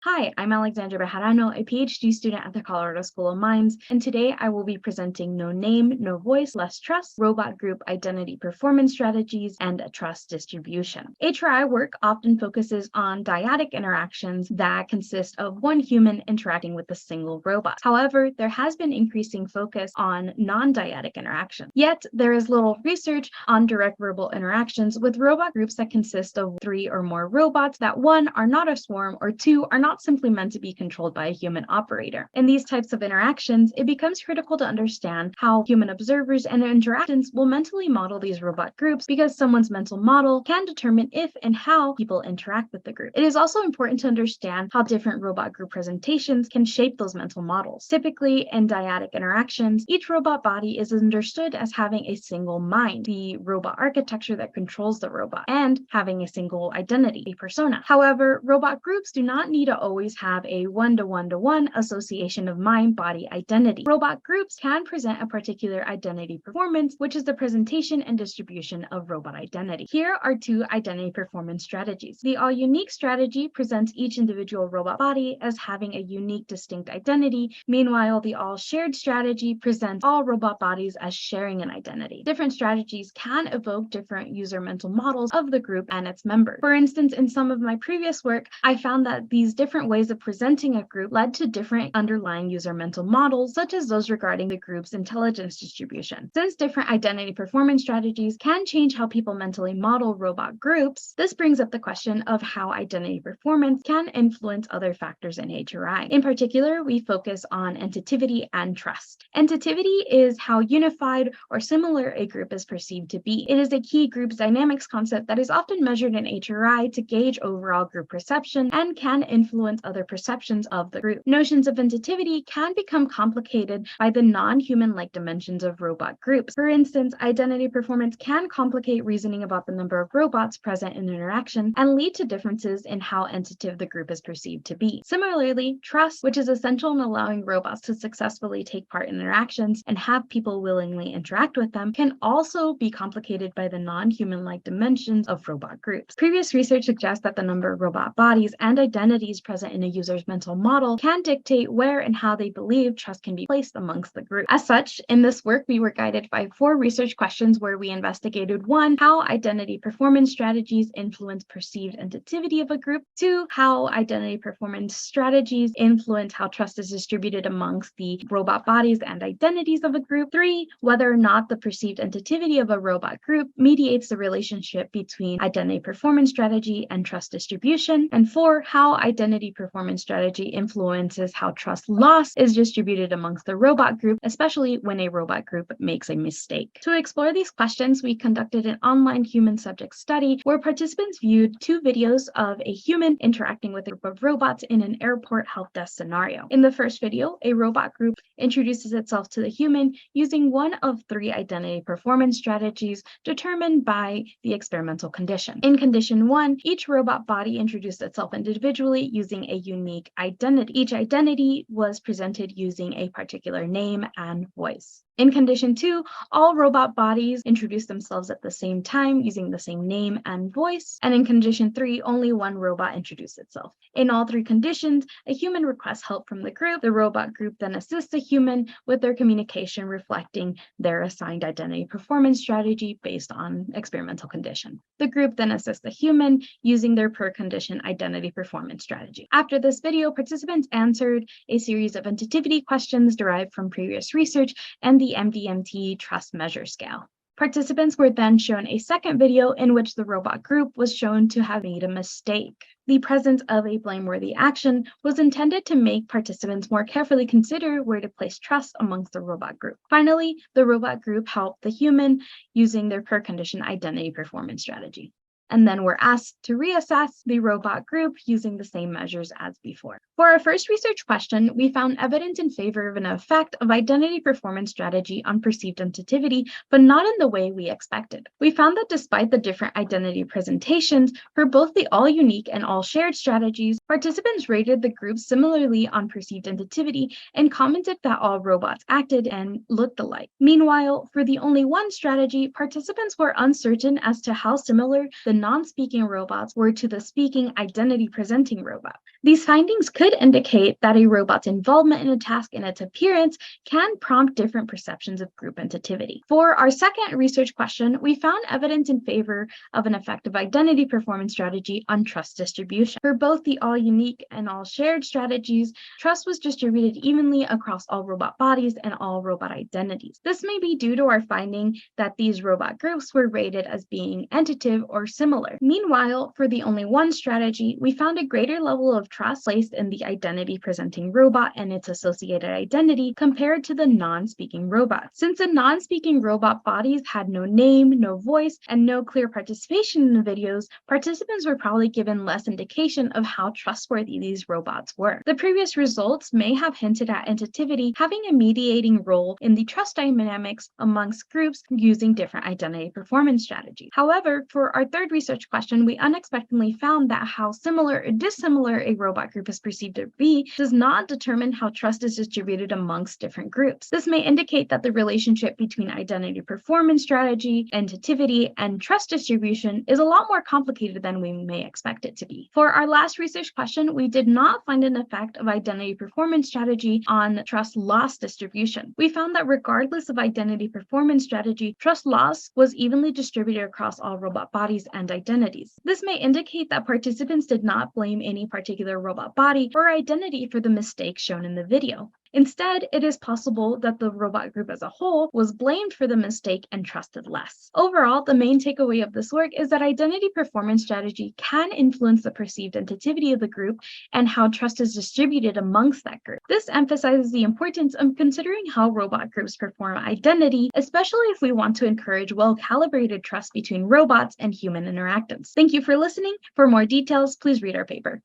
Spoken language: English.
Hi, I'm Alexandra Bejarano, a PhD student at the Colorado School of Mines, and today I will be presenting No Name, No Voice, Less Trust, Robot Group Identity Performance Strategies, and Trust Distribution. HRI work often focuses on dyadic interactions that consist of one human interacting with a single robot. However, there has been increasing focus on non-dyadic interactions. Yet, there is little research on direct verbal interactions with robot groups that consist of 3 or more robots that 1 are not a swarm or 2 are not simply meant to be controlled by a human operator. In these types of interactions, it becomes critical to understand how human observers and interactions will mentally model these robot groups, because someone's mental model can determine if and how people interact with the group. It is also important to understand how different robot group presentations can shape those mental models. Typically, in dyadic interactions, each robot body is understood as having a single mind, the robot architecture that controls the robot, and having a single identity, a persona. However, robot groups do not need to always have a one-to-one-to-one association of mind-body identity. Robot groups can present a particular identity performance, which is the presentation and distribution of robot identity. Here are 2 identity performance strategies. The all-unique strategy presents each individual robot body as having a unique, distinct identity. Meanwhile, the all-shared strategy presents all robot bodies as sharing an identity. Different strategies can evoke different user mental models of the group and its members. For instance, in some of my previous work, I found that these different ways of presenting a group led to different underlying user mental models, such as those regarding the group's intelligence distribution. Since different identity performance strategies can change how people mentally model robot groups, this brings up the question of how identity performance can influence other factors in HRI. In particular, we focus on entitativity and trust. Entitativity is how unified or similar a group is perceived to be. It is a key group dynamics concept that is often measured in HRI to gauge overall group perception and can influence other perceptions of the group. Notions of entitativity can become complicated by the non-human-like dimensions of robot groups. For instance, identity performance can complicate reasoning about the number of robots present in interaction and lead to differences in how entitative the group is perceived to be. Similarly, trust, which is essential in allowing robots to successfully take part in interactions and have people willingly interact with them, can also be complicated by the non-human-like dimensions of robot groups. Previous research suggests that the number of robot bodies and identities present in a user's mental model can dictate where and how they believe trust can be placed amongst the group. As such, in this work, we were guided by 4 research questions where we investigated 1, how identity performance strategies influence perceived entitativity of a group, 2, how identity performance strategies influence how trust is distributed amongst the robot bodies and identities of a group, 3, whether or not the perceived entitativity of a robot group mediates the relationship between identity performance strategy and trust distribution, and 4, how identity performance strategy influences how trust loss is distributed amongst the robot group, especially when a robot group makes a mistake. To explore these questions, we conducted an online human subject study where participants viewed 2 videos of a human interacting with a group of robots in an airport help desk scenario. In the first video, a robot group introduces itself to the human using one of 3 identity performance strategies determined by the experimental condition. In condition 1, each robot body introduced itself individually using a unique identity. Each identity was presented using a particular name and voice. In condition 2, all robot bodies introduced themselves at the same time using the same name and voice. And in condition 3, only 1 robot introduced itself. In all 3 conditions, a human requests help from the group. The robot group then assists a human with their communication, reflecting their assigned identity performance strategy based on experimental condition. The group then assists the human using their per condition identity performance strategy. After this video, participants answered a series of entitativity questions derived from previous research and the MDMT trust measure scale. Participants were then shown a second video in which the robot group was shown to have made a mistake. The presence of a blameworthy action was intended to make participants more carefully consider where to place trust amongst the robot group. Finally, the robot group helped the human using their per condition identity performance strategy, and then were asked to reassess the robot group using the same measures as before. For our first research question, we found evidence in favor of an effect of identity performance strategy on perceived entitativity, but not in the way we expected. We found that despite the different identity presentations for both the all-unique and all-shared strategies, participants rated the groups similarly on perceived entitativity and commented that all robots acted and looked alike. Meanwhile, for the only one strategy, participants were uncertain as to how similar the non-speaking robots were to the speaking identity-presenting robot. These findings could indicate that a robot's involvement in a task and its appearance can prompt different perceptions of group entitativity. For our second research question, we found evidence in favor of an effective identity performance strategy on trust distribution. For both the all-unique and all-shared strategies, trust was distributed evenly across all robot bodies and all robot identities. This may be due to our finding that these robot groups were rated as being entitive or similar. Meanwhile, for the only one strategy, we found a greater level of trust placed in the identity-presenting robot and its associated identity compared to the non-speaking robot. Since the non-speaking robot bodies had no name, no voice, and no clear participation in the videos, participants were probably given less indication of how trustworthy these robots were. The previous results may have hinted at entitativity having a mediating role in the trust dynamics amongst groups using different identity performance strategies. However, for our third research question, we unexpectedly found that how similar or dissimilar a robot group is perceived to be does not determine how trust is distributed amongst different groups. This may indicate that the relationship between identity performance strategy, entitativity, and trust distribution is a lot more complicated than we may expect it to be. For our last research question, we did not find an effect of identity performance strategy on trust loss distribution. We found that regardless of identity performance strategy, trust loss was evenly distributed across all robot bodies and identities. This may indicate that participants did not blame any particular robot body or identity for the mistakes shown in the video. Instead, it is possible that the robot group as a whole was blamed for the mistake and trusted less. Overall, the main takeaway of this work is that identity performance strategy can influence the perceived entitativity of the group and how trust is distributed amongst that group. This emphasizes the importance of considering how robot groups perform identity, especially if we want to encourage well-calibrated trust between robots and human interactants. Thank you for listening. For more details, please read our paper.